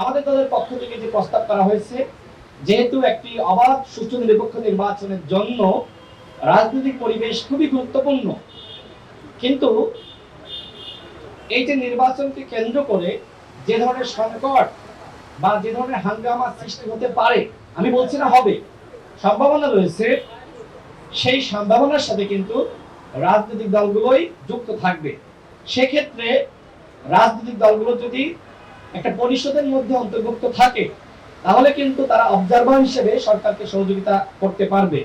আমাদের দলের পক্ষ থেকে যে প্রস্তাব করা হয়েছে, যেহেতু একটি অবাধ সুষ্ঠু নিরপেক্ষ নির্বাচনের জন্য রাজনৈতিক পরিবেশ খুবই গুরুত্বপূর্ণ, কিন্তু এই যে নির্বাচনকে কেন্দ্র করে যে ধরনের সংকট বা যে ধরনের হাঙ্গামা সৃষ্টি হতে পারে, আমি বলছি না হবে, সম্ভাবনা রয়েছে, সেই সম্ভাবনার সাথে কিন্তু রাজনৈতিক দলগুলোই যুক্ত থাকবে। সেক্ষেত্রে রাজনৈতিক দলগুলো যদি একটা পরিষদের মধ্যে অন্তর্ভুক্ত থাকে, তাহলে কিন্তু তারা অবজারভার হিসেবে সরকারকে সহযোগিতা করতে পারবে।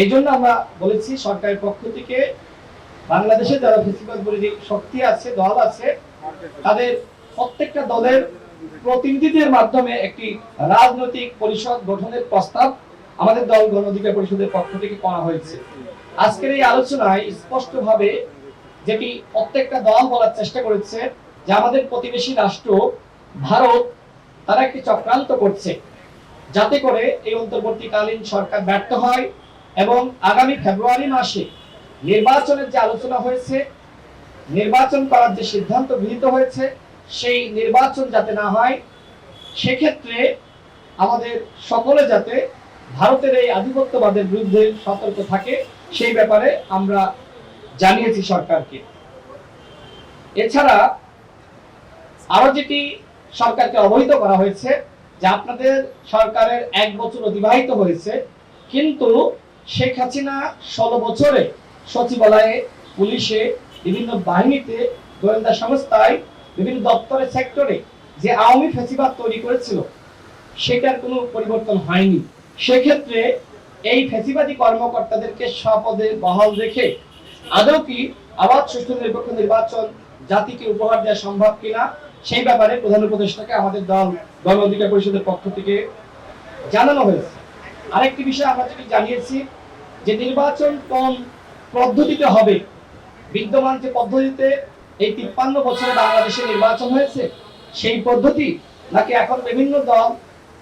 এই জন্য আমরা বলেছি সরকারের পক্ষ থেকে বাংলাদেশে যারা ফেসিবাদ বিরোধী শক্তি আছে, দল আছে, তাদের প্রত্যেকটা দলের প্রতিনিধিদের মাধ্যমে একটি রাজনৈতিক পরিষদ গঠনের প্রস্তাব আমাদের দল গণ অধিকার পরিষদের পক্ষ থেকে করা হয়েছে। আজকের এই আলোচনায় স্পষ্টভাবে যেটি প্রত্যেকটা দল বলার চেষ্টা করেছে যে আমাদের প্রতিবেশী রাষ্ট্র ভারত তারা একটি চক্রান্ত করছে যাতে করে এই অন্তর্বর্তীকালীন সরকার ব্যর্থ হয় এবং আগামী ফেব্রুয়ারি মাসে নির্বাচনের যে আলোচনা হয়েছে, নির্বাচন করার যে সিদ্ধান্ত গৃহীত হয়েছে, সেই নির্বাচন যাতে না হয়, সেক্ষেত্রে আমাদের সকলে যাতে ভারতের এই আধিপত্যবাদের বিরুদ্ধে সতর্ক থাকে, সেই ব্যাপারে আমরা জানিয়েছি সরকারকে। এছাড়া আরো যেটি সরকারকে অবহিত করা হয়েছে যে আপনাদের সরকারের 1 বছর অতিবাহিত হয়েছে, কিন্তু শেখ হাসিনা 16 বছরে সচিবালয়ে, পুলিশে, বিভিন্ন বাহিনীতে, গোয়েন্দা সংস্থায়, বিভিন্ন দপ্তরে, সেক্টরে যে আওয়ামী ফ্যাসিবাদ তৈরি করেছিল, সেটার কোনো পরিবর্তন হয়নি। সেক্ষেত্রে এই ফ্যাসিবাদী কর্মকর্তাদেরকে স্বপদে বহাল রেখে আদৌ কি আবার সুষ্ঠু নিরপেক্ষ নির্বাচন জাতিকে উপহার দেওয়া সম্ভব কিনা, সেই ব্যাপারে প্রধান উপদেষ্টাকে আমাদের দল গণ অধিকার পরিষদের পক্ষ থেকে জানানো হয়েছে। আরেকটি বিষয় আমরা যেটি জানিয়েছি যে নির্বাচন কোন পদ্ধতিতে হবে, বিদ্যমান যে পদ্ধতিতে এই 53 বছরে বাংলাদেশে নির্বাচন হয়েছে সেই পদ্ধতি, নাকি এখন বিভিন্ন দল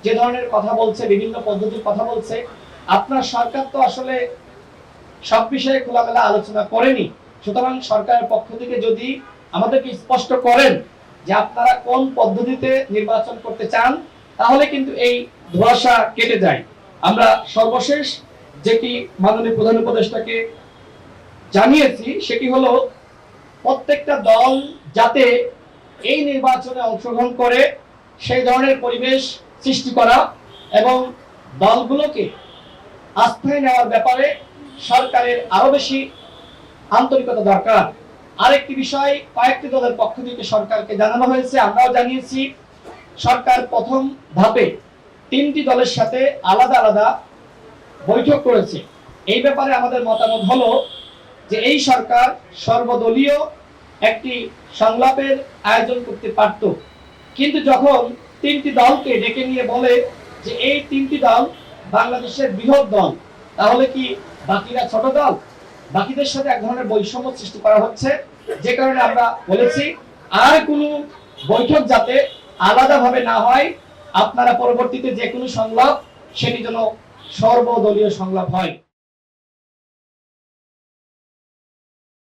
যে ধরনের কথা বলছে, বিভিন্ন পদ্ধতির কথা বলছে। আপনার সরকার তো আসলে সব বিষয়ে খোলামেলা আলোচনা করেনি, সুতরাং সরকারের পক্ষ থেকে যদি আমাদেরকে স্পষ্ট করেন যে আপনারা কোন পদ্ধতিতে নির্বাচন করতে চান, তাহলে কিন্তু এই ধোঁয়াশা কেটে যায়। আমরা সর্বশেষ যেটি মাননীয় প্রধান উপদেষ্টাকে জানিয়েছি সেটি হলো প্রত্যেকটা দল যাতে এই নির্বাচনে অংশগ্রহণ করে সেই ধরনের পরিবেশ সৃষ্টি করা এবং দলগুলোকে আস্থায় নেওয়ার ব্যাপারে সরকারের আরো বেশি আন্তরিকতা দরকার। আরেকটি বিষয় কয়েকটি দলের পক্ষ থেকে সরকারকে জানানো হয়েছে, আমরাও জানিয়েছি, সরকার প্রথম ধাপে 3টি দলের সাথে আলাদা আলাদা বৈঠক করেছে। এই ব্যাপারে আমাদের মতামত হলো যে এই সরকার সর্বদলীয় একটি সংলাপের আয়োজন করতে পারত, কিন্তু যখন 3টি দলকে ডেকে নিয়ে বলে যে এই 3টি দল বাংলাদেশের বৃহৎ দল, তাহলে কি বাকিরা ছোট দল? বাকিদের সাথে এক ধরনের বৈষম্য সৃষ্টি করা হচ্ছে, যে কারণে আমরা বলেছি আর কোনো বৈঠক যাতে আলাদাভাবে না হয়, আপনারা পরবর্তীতে যে কোনো সংলাপ সেটি যেন সর্বদলীয় সংলাপ হয়।